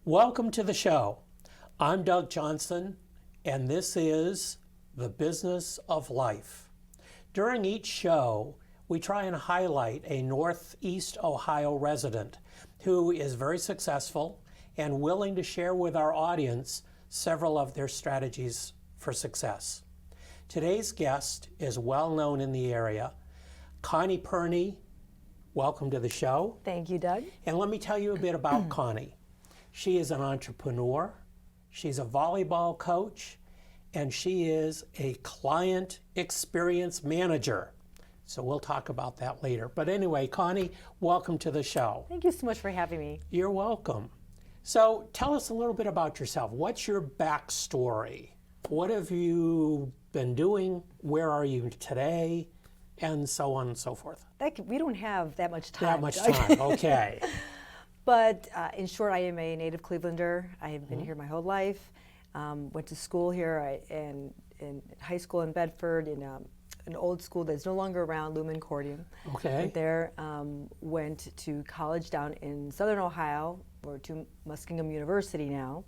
Welcome to the show. I'm Doug Johnson, and this is The Business of Life. During each show, we try and highlight a Northeast Ohio resident who is very successful and willing to share with our audience several of their strategies for success. Today's guest is well known in the area. Connie Perney, welcome to the show. Thank you, Doug. And let me tell you a bit about Connie. She is an entrepreneur, she's a volleyball coach, and she is a client experience manager. So we'll talk about that later. But anyway, Connie, welcome to the show. Thank you so much for having me. You're welcome. So tell us a little bit about yourself. What's your backstory? What have you been doing? Where are you today? And so on and so forth. We don't have that much time. That much time, okay. But in short, I am a native Clevelander. I have been here my whole life. Went to school here in high school in Bedford, in an old school that's no longer around, Lumen Cordium. Okay. Went there, went to college down in Southern Ohio, or to Muskingum University now.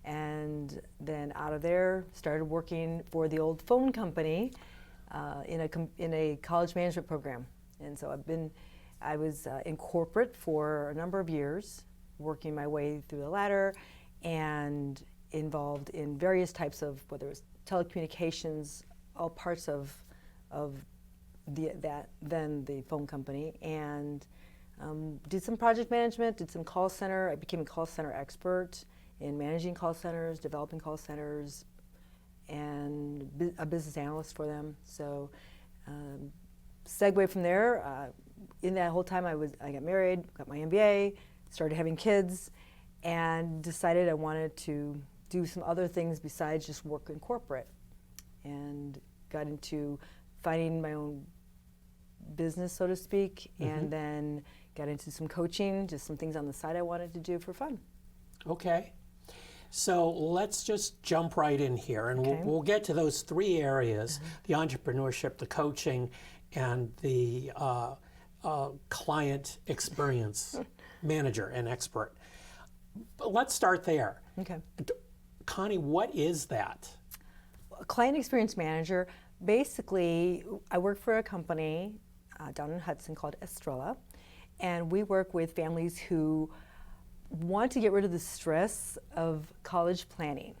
And then out of there, started working for the old phone company in a college management program. And so I was in corporate for a number of years, working my way through the ladder and involved in various types of, whether it was telecommunications, all parts of the phone company, and did some project management, did some call center. I became a call center expert in managing call centers, developing call centers, and a business analyst for them. So segue from there. In that whole time, I got married, got my MBA, started having kids, and decided I wanted to do some other things besides just work in corporate, and got into finding my own business, so to speak, and then got into some coaching, just some things on the side I wanted to do for fun. Okay. So let's just jump right in here, and Okay. we'll get to those three areas, the entrepreneurship, the coaching, and the client experience manager and expert. But let's start there. Okay. Connie, what is that? A client experience manager, basically, I work for a company down in Hudson called Estrella, and we work with families who want to get rid of the stress of college planning.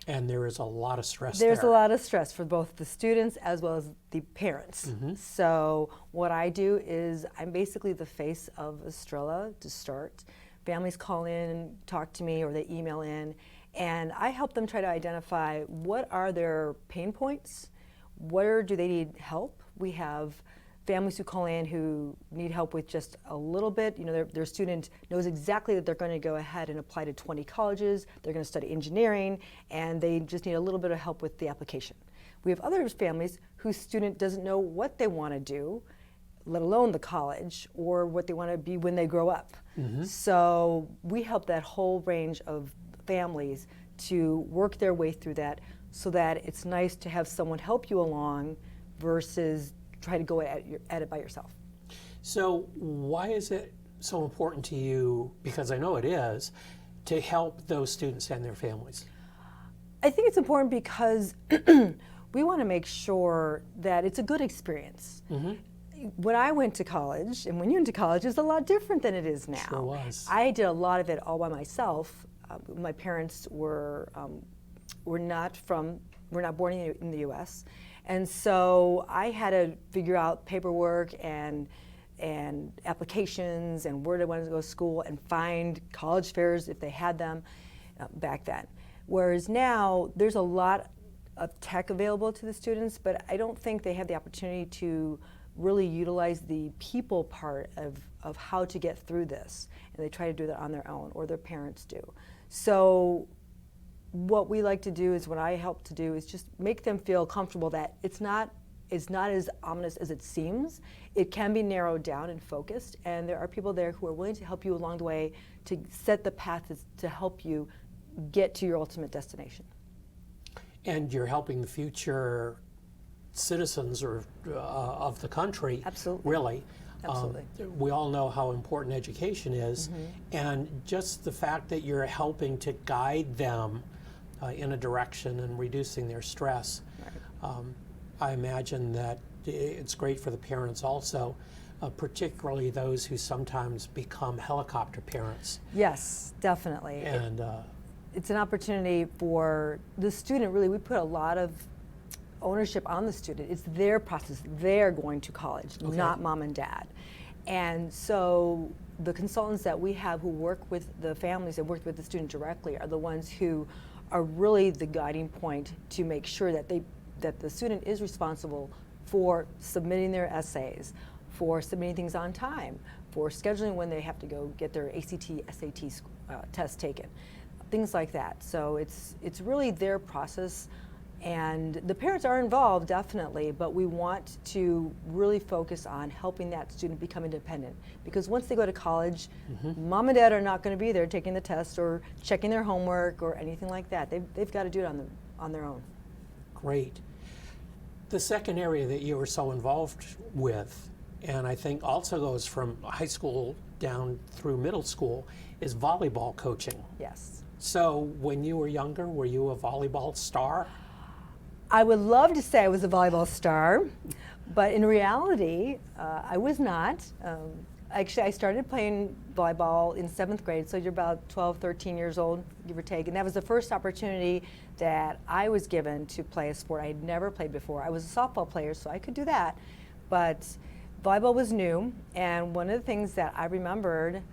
And there is a lot of stress There's there. a lot of stress for both the students as well as the parents. So what I do is I'm basically the face of Estrella to start. Families call in and talk to me, or they email in, and I help them try to identify what are their pain points, where do they need help. We have families who call in who need help with just a little bit. You know, their student knows exactly that they're going to go ahead and apply to 20 colleges, they're going to study engineering, and they just need a little bit of help with the application. We have other families whose student doesn't know what they want to do, let alone the college, or what they want to be when they grow up. So we help that whole range of families to work their way through that, so that it's nice to have someone help you along versus try to go at it by yourself. So why is it so important to you, because I know it is, to help those students and their families? I think it's important because we want to make sure that it's a good experience. When I went to college, and when you went to college, is a lot different than it is now. Sure was. I did a lot of it all by myself. My parents were not born in the U.S., and so I had to figure out paperwork and applications and where I wanted to go to school and find college fairs if they had them back then. Whereas now there's a lot of tech available to the students, but I don't think they have the opportunity to really utilize the people part of how to get through this. And they try to do that on their own, or their parents do. So what we like to do is, what I help to do is just make them feel comfortable that it's not as ominous as it seems. It can be narrowed down and focused, and there are people there who are willing to help you along the way to set the path to help you get to your ultimate destination. And you're helping the future citizens of the country. Absolutely. Really. Absolutely. We all know how important education is, and just the fact that you're helping to guide them in a direction and reducing their stress. Right. I imagine that it's great for the parents also, particularly those who sometimes become helicopter parents. Yes, definitely. And It's an opportunity for the student. Really, we put a lot of ownership on the student. It's their process. They're going to college, not mom and dad. And so the consultants that we have who work with the families and work with the student directly are the ones who are really the guiding point to make sure that the student is responsible for submitting their essays, for submitting things on time, for scheduling when they have to go get their ACT, SAT test taken, things like that. So it's really their process. And the parents are involved, definitely, but we want to really focus on helping that student become independent. Because once they go to college, mom and dad are not going to be there taking the test or checking their homework or anything like that. They've got to do it on their own. Great. The second area that you were so involved with, and I think also goes from high school down through middle school, is volleyball coaching. Yes. So when you were younger, were you a volleyball star? I would love to say I was a volleyball star, but in reality, I was not. Actually, I started playing volleyball in 7th grade, so you're about 12, 13 years old, give or take, and that was the first opportunity that I was given to play a sport I had never played before. I was a softball player, so I could do that, but volleyball was new, and one of the things that I remembered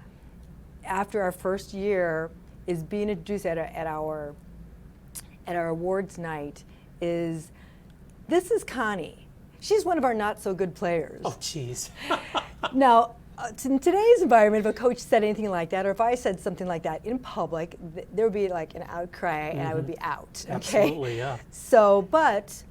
after our first year is being introduced at our awards night is, this is Connie. She's one of our not so good players. Oh, geez. Now, in today's environment, if a coach said anything like that, or if I said something like that in public, there would be like an outcry and I would be out. Okay? Absolutely, yeah. So, but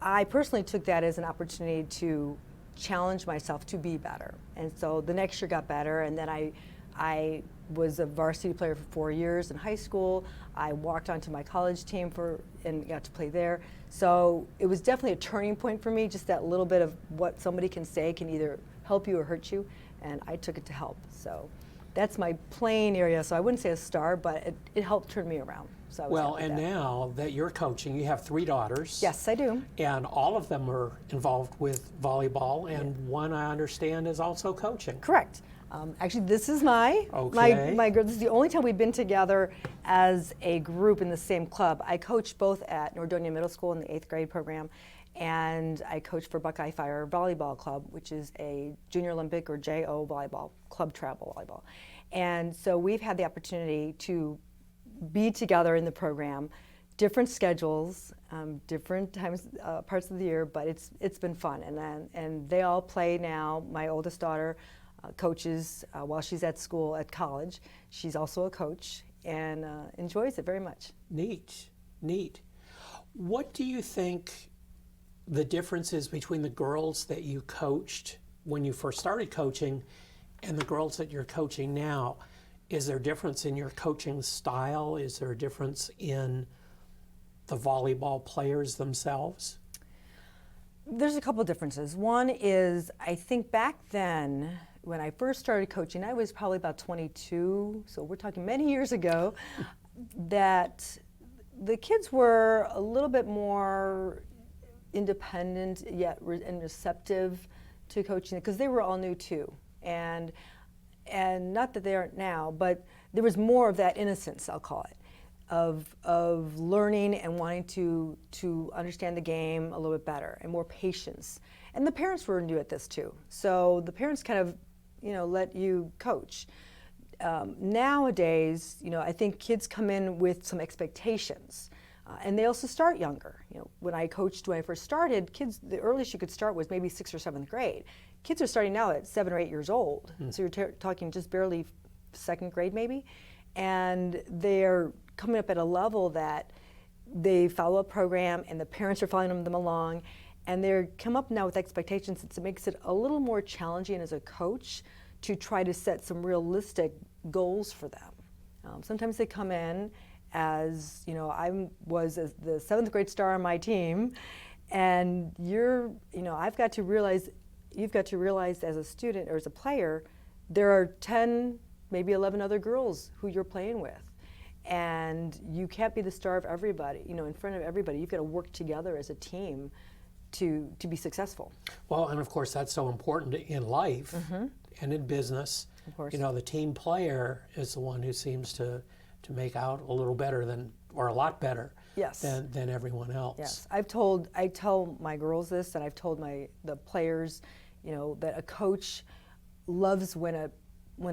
I personally took that as an opportunity to challenge myself to be better. And so the next year got better, and then I was a varsity player for 4 years in high school. I walked onto my college team and got to play there. So it was definitely a turning point for me, just that little bit of what somebody can say can either help you or hurt you, and I took it to help. So that's my playing area. So I wouldn't say a star, but it helped turn me around. So I was Well, happy and with that. now that you're coaching, you have 3 daughters. Yes, I do. And all of them are involved with volleyball, and one I understand is also coaching. Correct. Actually, this is my Okay. girl. This is the only time we've been together as a group in the same club. I coach both at Nordonia Middle School in the 8th grade program, and I coach for Buckeye Fire Volleyball Club, which is a Junior Olympic or JO volleyball club, travel volleyball. And so we've had the opportunity to be together in the program, different schedules, different times, parts of the year, but it's been fun. And they all play now. My oldest daughter coaches while she's at school at college. She's also a coach and enjoys it very much. Neat, neat. What do you think the difference is between the girls that you coached when you first started coaching and the girls that you're coaching now? Is there a difference in your coaching style? Is there a difference in the volleyball players themselves? There's a couple differences. One is, I think back then, when I first started coaching, I was probably about 22, so we're talking many years ago, that the kids were a little bit more independent yet and receptive to coaching, because they were all new too. And not that they aren't now, but there was more of that innocence, I'll call it, of learning and wanting to understand the game a little bit better, and more patience. And the parents were new at this too. So the parents kind of, let you coach. Nowadays, I think kids come in with some expectations. And they also start younger. When I coached when I first started, kids, the earliest you could start was maybe 6th or 7th grade. Kids are starting now at 7 or 8 years old. So you're talking just barely 2nd grade maybe. And they're coming up at a level that they follow a program and the parents are following them along. And they come up now with expectations. It makes it a little more challenging as a coach to try to set some realistic goals for them. Sometimes they come in as, I was the 7th grade star on my team, and I've got to realize you've got to realize as a student or as a player, there are 10, maybe 11 other girls who you're playing with. And you can't be the star of everybody, in front of everybody. You've got to work together as a team to be successful. Well, and of course that's so important in life and in business. Of course. The team player is the one who seems to make out a little better or a lot better Yes. than everyone else. Yes, I tell my girls this, and I've told the players, that a coach loves when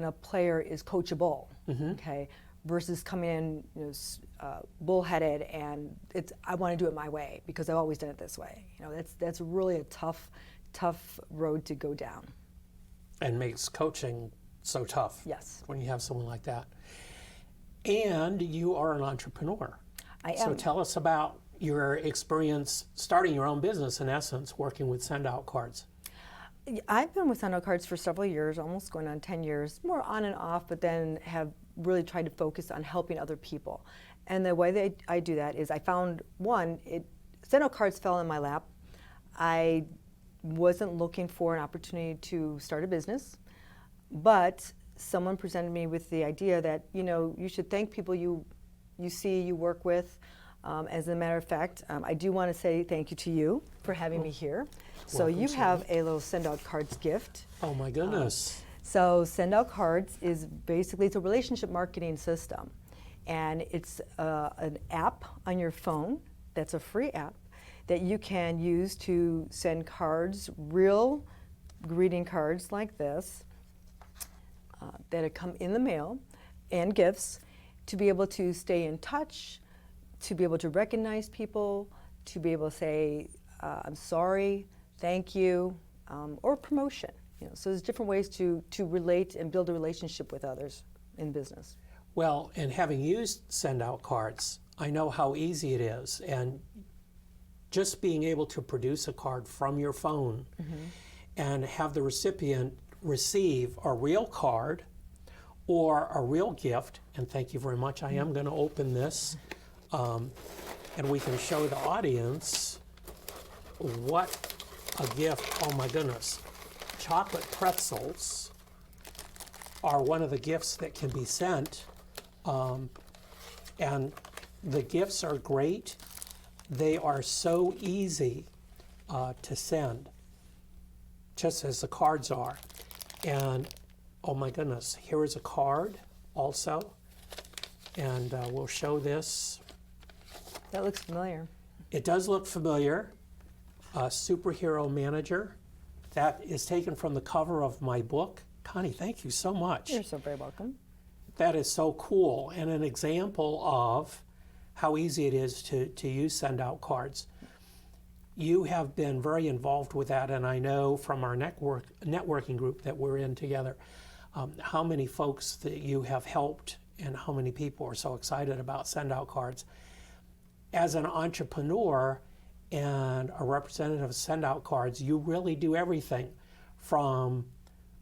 a player is coachable, okay, versus coming in, bullheaded and I want to do it my way because I've always done it this way. That's really a tough road to go down. And makes coaching so tough. Yes. When you have someone like that. And you are an entrepreneur. I am. So tell us about your experience starting your own business, in essence, working with send-out cards. I've been with Send-Out Cards for several years, almost going on 10 years, more on and off, but then have really tried to focus on helping other people. And the way that I do that is I found Send-Out Cards fell in my lap. I wasn't looking for an opportunity to start a business, but someone presented me with the idea that, you should thank people you see, you work with. As a matter of fact, I do want to say thank you to you for having me here. So Welcome, you Sandy. have a little Send-Out Cards gift. Oh my goodness. So Send-Out Cards is basically, it's a relationship marketing system. And it's an app on your phone that's a free app that you can use to send cards, real greeting cards like this, that come in the mail, and gifts, to be able to stay in touch, to be able to recognize people, to be able to say, I'm sorry, thank you, or promotion. So there's different ways to relate and build a relationship with others in business. Well, and having used send-out cards, I know how easy it is. And just being able to produce a card from your phone and have the recipient receive a real card or a real gift, and thank you very much, I am going to open this, and we can show the audience what a gift. Oh my goodness. Chocolate pretzels are one of the gifts that can be sent, and the gifts are great. They are so easy to send, just as the cards are. And oh my goodness, here is a card also, and we'll show this. That looks familiar. It does look familiar. Superhero Manager. That is taken from the cover of my book. Connie, thank you so much. You're so very welcome. That is so cool, and an example of how easy it is to use send-out cards. You have been very involved with that, and I know from our networking group that we're in together, how many folks that you have helped and how many people are so excited about send-out cards. As an entrepreneur and a representative of send-out cards, you really do everything from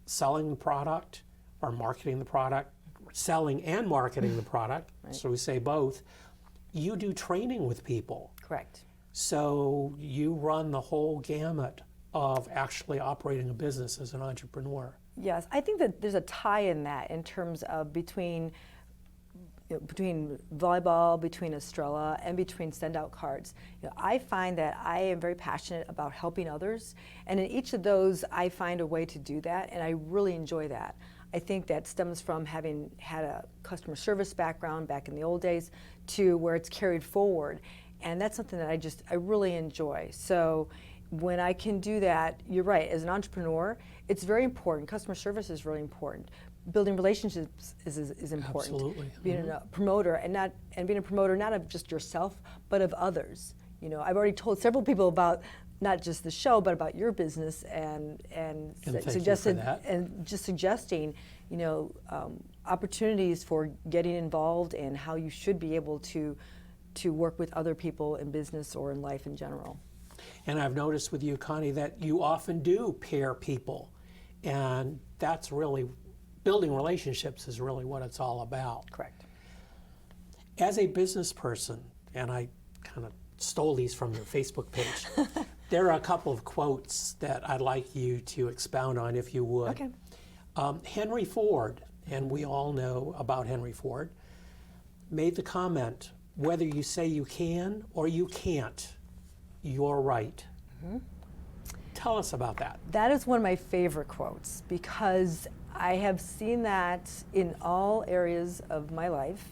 selling the product or marketing the product, selling and marketing the product, Right. So we say both. You do training with people. Correct. So you run the whole gamut of actually operating a business as an entrepreneur. Yes, I think that there's a tie in that in terms of between volleyball, between Estrella, and between send-out cards. I find that I am very passionate about helping others, and in each of those I find a way to do that, and I really enjoy that. I think that stems from having had a customer service background back in the old days to where it's carried forward, and that's something that I really enjoy. So when I can do that, you're right, as an entrepreneur, it's very important. Customer service is really important. Building relationships is important. Absolutely. Being a promoter and being a promoter not of just yourself, but of others. I've already told several people about not just the show, but about your business and suggested and just suggesting, opportunities for getting involved and how you should be able to work with other people in business or in life in general. And I've noticed with you, Connie, that you often do pair people, and that's really, building relationships is really what it's all about. Correct. As a business person, and I kind of stole these from your Facebook page. There are a couple of quotes that I'd like you to expound on, if you would. Okay. Henry Ford, and we all know about Henry Ford, made the comment, whether you say you can or you can't, you're right. Tell us about that. That is one of my favorite quotes because I have seen that in all areas of my life.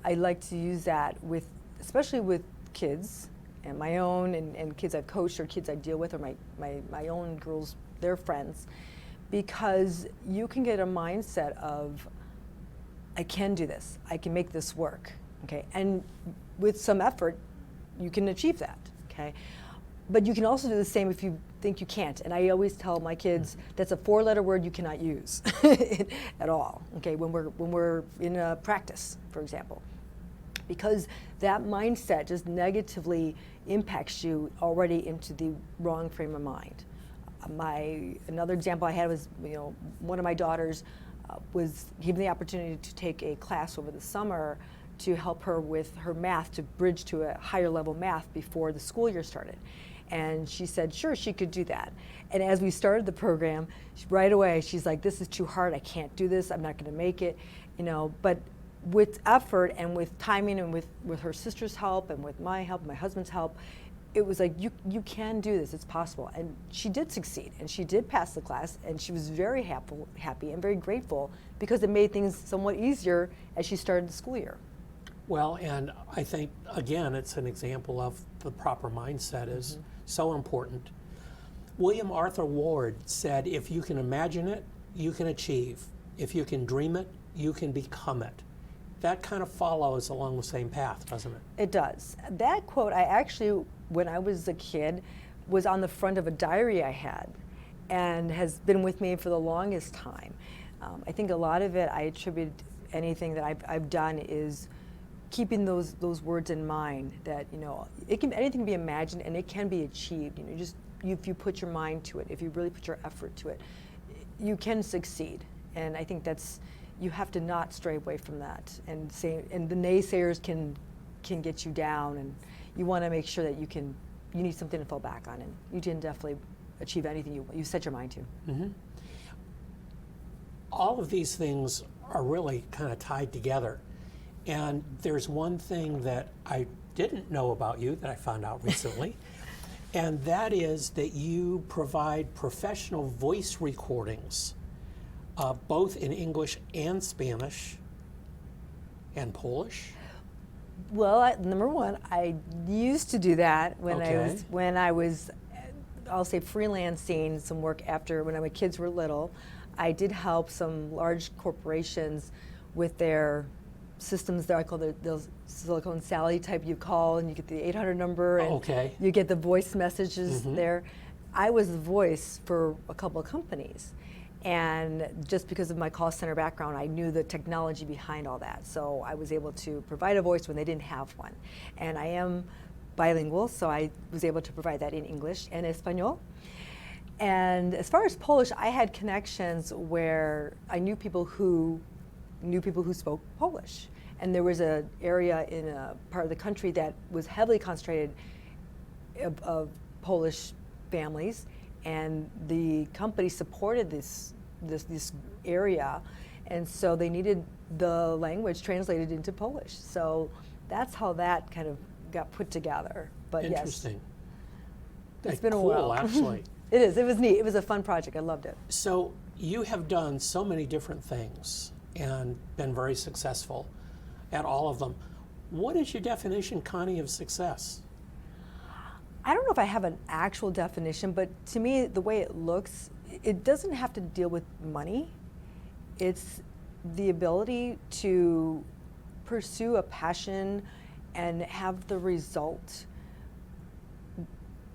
I like to use that with, especially with kids and my own and kids I've coached or kids I deal with or my own girls, their friends, because you can get a mindset of, I can do this, I can make this work, okay? And with some effort, you can achieve that, okay? But you can also do the same if you think you can't. And I always tell my kids, that's a 4-letter word you cannot use at all, okay, when we're in a practice, for example. Because that mindset just negatively impacts you already into the wrong frame of mind. Another example I had was, one of my daughters was given the opportunity to take a class over the summer to help her with her math, to bridge to a higher level math before the school year started. And she said, sure, she could do that. And as we started the program, right away, she's like, this is too hard, I can't do this, I'm not gonna make it, but with effort and with timing and with her sister's help and with my help, my husband's help, it was like, you can do this, it's possible. And she did succeed, and she did pass the class, and she was very happy and very grateful because it made things somewhat easier as she started the school year. Well, and I think, again, it's an example of the proper mindset is so important. William Arthur Ward said, if you can imagine it, you can achieve. If you can dream it, you can become it. That kind of follows along the same path, doesn't it? It does. That quote, I actually, when I was a kid, was on the front of a diary I had and has been with me for the longest time. I think a lot of it, I attribute anything that I've done is keeping those words in mind, that anything can be imagined and it can be achieved. If you put your mind to it, if you really put your effort to it, you can succeed. And I think you have to not stray away from that. And the naysayers can get you down, and you want to make sure that you need something to fall back on, and you can definitely achieve anything you set your mind to. Mm-hmm. All of these things are really kind of tied together. And there's one thing that I didn't know about you that I found out recently, and that is that you provide professional voice recordings, both in English and Spanish and Polish. Well, number one, I used to do that when I was, I'll say, freelancing some work when my kids were little. I did help some large corporations with their systems that I call the Silicon Sally type. You call and you get the 800 number and you get the voice messages there. I was the voice for a couple of companies, and just because of my call center background, I knew the technology behind all that. So I was able to provide a voice when they didn't have one. And I am bilingual, so I was able to provide that in English and Espanol. And as far as Polish, I had connections where I knew people who spoke Polish. And there was an area in a part of the country that was heavily concentrated of Polish families, and the company supported this area, and so they needed the language translated into Polish. So that's how that kind of got put together. But interesting. Yes, it's been a while. Actually. It is. It was neat. It was a fun project. I loved it. So you have done so many different things and been very successful at all of them. What is your definition, Connie, of success? I don't know if I have an actual definition, but to me, the way it looks, it doesn't have to deal with money. It's the ability to pursue a passion and have the result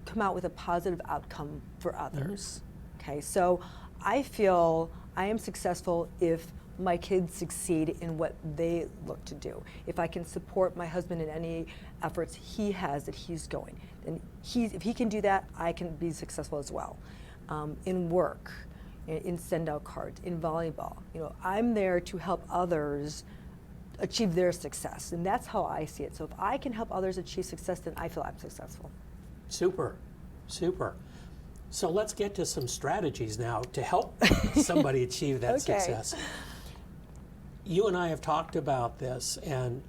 come out with a positive outcome for others. Okay, so I feel I am successful if my kids succeed in what they look to do. If I can support my husband in any efforts he has that he's going, then if he can do that, I can be successful as well. In work, in send out cards, in volleyball, I'm there to help others achieve their success. And that's how I see it. So if I can help others achieve success, then I feel I'm successful. Super, super. So let's get to some strategies now to help somebody achieve that success. You and I have talked about this, and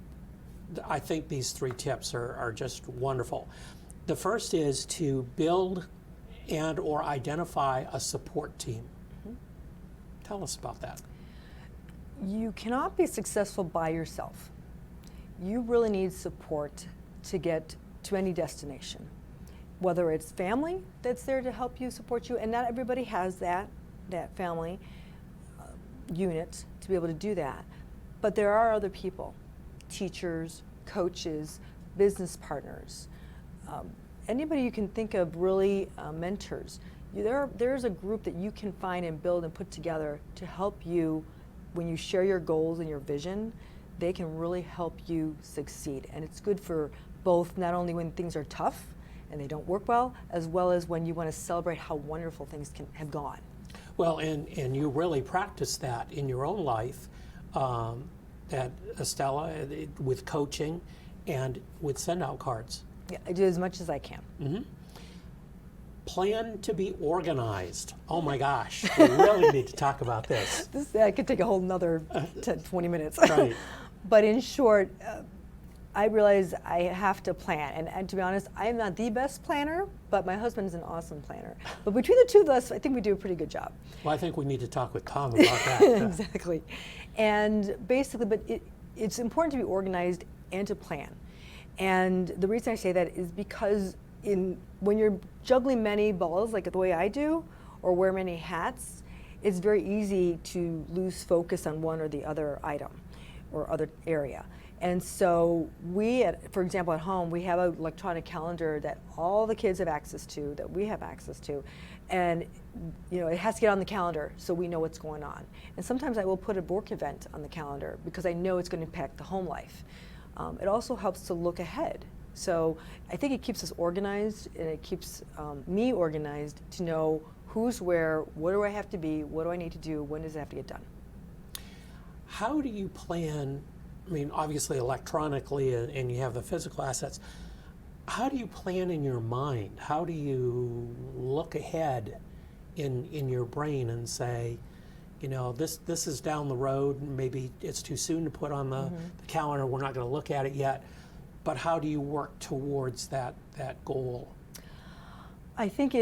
I think these 3 tips are just wonderful. The first is to build and or identify a support team. Tell us about that. You cannot be successful by yourself. You really need support to get to any destination. Whether it's family that's there to help you, support you, and not everybody has that family unit to be able to do that. But there are other people, teachers, coaches, business partners, anybody you can think of, really mentors. There's a group that you can find and build and put together to help you when you share your goals and your vision. They can really help you succeed. And it's good for both, not only when things are tough and they don't work well as when you want to celebrate how wonderful things can have gone. Well, and you really practice that in your own life at Estella with coaching and with send-out cards. Yeah, I do as much as I can. Mm-hmm. Plan to be organized. Oh my gosh, we really need to talk about this. I could take a whole nother 10, 20 minutes. Right. But in short, I realize I have to plan. And to be honest, I am not the best planner, but my husband is an awesome planner. But between the two of us, I think we do a pretty good job. Well, I think we need to talk with Tom about that. Exactly. And basically, but it's important to be organized and to plan. And the reason I say that is because when you're juggling many balls, like the way I do, or wear many hats, it's very easy to lose focus on one or the other item or other area. And so for example, at home, we have an electronic calendar that all the kids have access to, that we have access to. And it has to get on the calendar so we know what's going on. And sometimes I will put a work event on the calendar because I know it's going to impact the home life. It also helps to look ahead. So I think it keeps us organized, and it keeps me organized to know who's where, what do I have to be, what do I need to do, when does it have to get done. How do you plan, I mean, obviously electronically and you have the physical assets, how do you plan in your mind? How do you look ahead in your brain and say, this is down the road, from it's too soon to put on the calendar, we're not going to look at it yet, but how do you work towards that goal? I think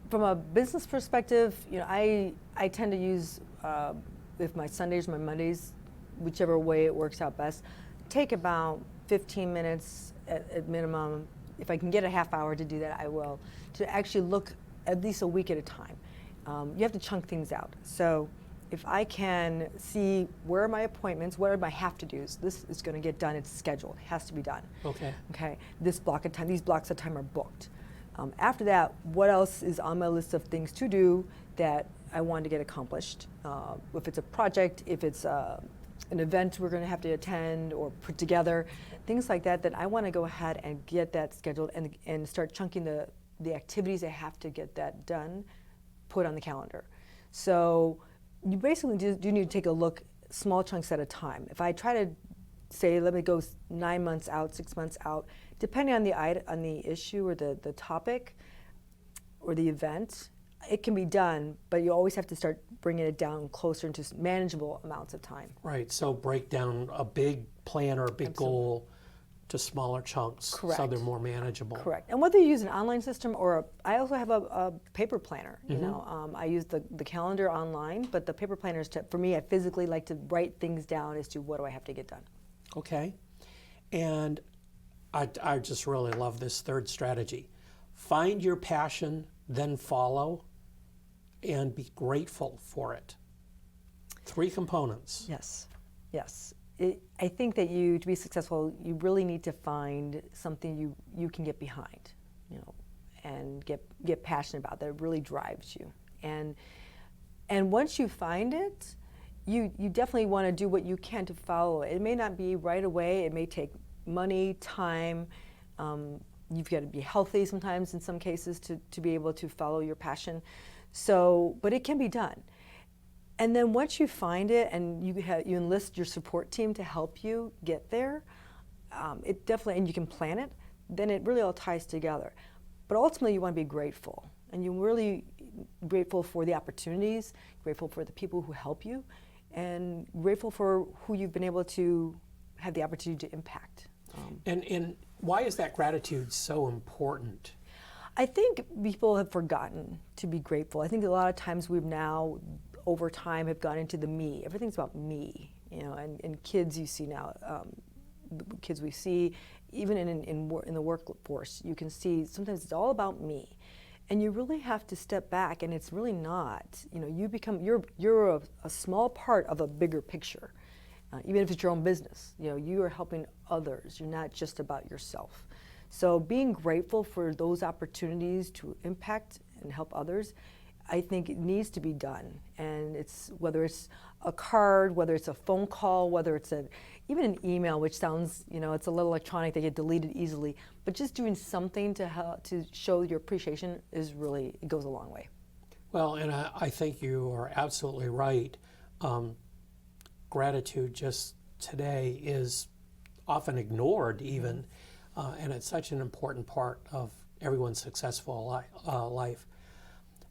from a business perspective, I tend to use, if my Sundays, my Mondays, whichever way it works out best, take about 15 minutes at minimum. If I can get a half hour to do that, I will, to actually look at least a week at a time. You have to chunk things out. So if I can see where are my appointments, what are my have-to-dos, this is going to get done, it's scheduled, it has to be done. Okay. This block of time, these blocks of time are booked. After that, what else is on my list of things to do that I want to get accomplished? If it's a project, if it's an event we're going to have to attend or put together, things like that I want to go ahead and get that scheduled and start chunking the activities I have to get that done, put on the calendar. So you basically do need to take a look, small chunks at a time. If I try to say, let me go 9 months out, 6 months out, depending on the issue or the topic or the event, it can be done, but you always have to start bringing it down closer into manageable amounts of time. Right, so break down a big plan or a big goal to smaller chunks. Correct. So they're more manageable. Correct. And whether you use an online system or I also have a paper planner. I use the calendar online, but the paper planners, for me, I physically like to write things down as to what do I have to get done. Okay. And I just really love this third strategy. Find your passion, then follow, and be grateful for it. 3 components. Yes. I think that to be successful, you really need to find something you can get behind, and get passionate about that really drives you. And once you find it, you definitely want to do what you can to follow it. It may not be right away. It may take money, time. You've got to be healthy sometimes in some cases to be able to follow your passion. But it can be done. And then once you find it and you enlist your support team to help you get there, it definitely, and you can plan it, then it really all ties together. But ultimately you want to be grateful, and you're really grateful for the opportunities, grateful for the people who help you, and grateful for who you've been able to have the opportunity to impact. And why is that gratitude so important? I think people have forgotten to be grateful. I think a lot of times we've now, over time, have gone into the me. Everything's about me, you know. And kids you see now, the kids we see, even in the workforce, you can see sometimes it's all about me, and you really have to step back. And it's really not. You know, you're a small part of a bigger picture. Even if it's your own business, you know, you are helping others. You're not just about yourself. So being grateful for those opportunities to impact and help others, I think it needs to be done. And it's whether it's a card, whether it's a phone call, whether it's even an email, which sounds, you know, it's a little electronic, they get deleted easily. But just doing something to help to show your appreciation it goes a long way. Well, and I think you are absolutely right. Gratitude just today is often ignored even, and it's such an important part of everyone's successful life.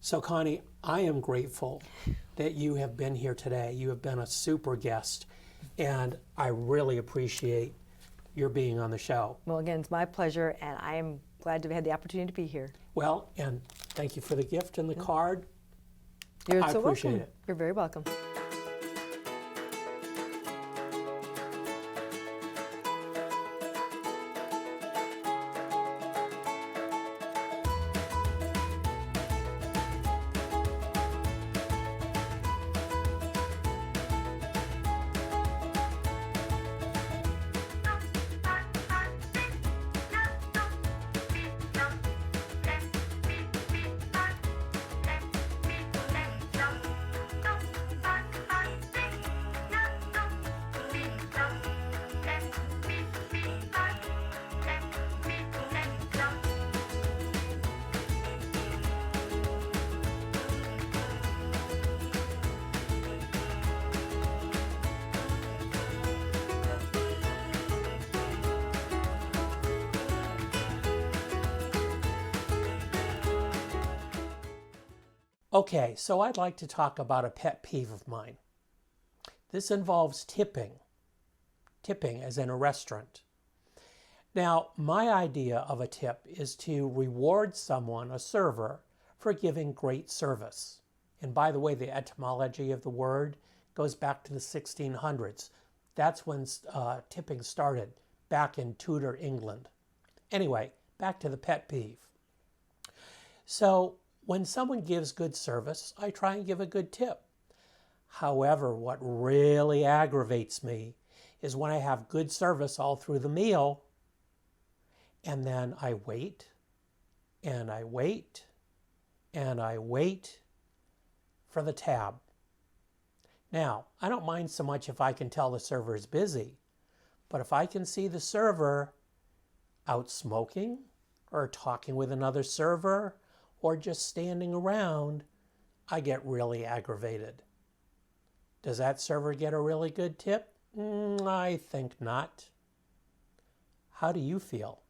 So Connie, I am grateful that you have been here today. You have been a super guest, and I really appreciate your being on the show. Well, again, it's my pleasure, and I am glad to have had the opportunity to be here. Well, and thank you for the gift and the card. You're I so appreciate welcome. it. You're very welcome. Okay, so I'd like to talk about a pet peeve of mine. This involves tipping as in a restaurant. Now, my idea of a tip is to reward someone, a server, for giving great service. And by the way, the etymology of the word goes back to the 1600s. That's when tipping started, back in Tudor England. Anyway, back to the pet peeve. So, when someone gives good service, I try and give a good tip. However, what really aggravates me is when I have good service all through the meal, and then I wait, and I wait, and I wait for the tab. Now, I don't mind so much if I can tell the server is busy, but if I can see the server out smoking, or talking with another server, or just standing around, I get really aggravated. Does that server get a really good tip? I think not. How do you feel?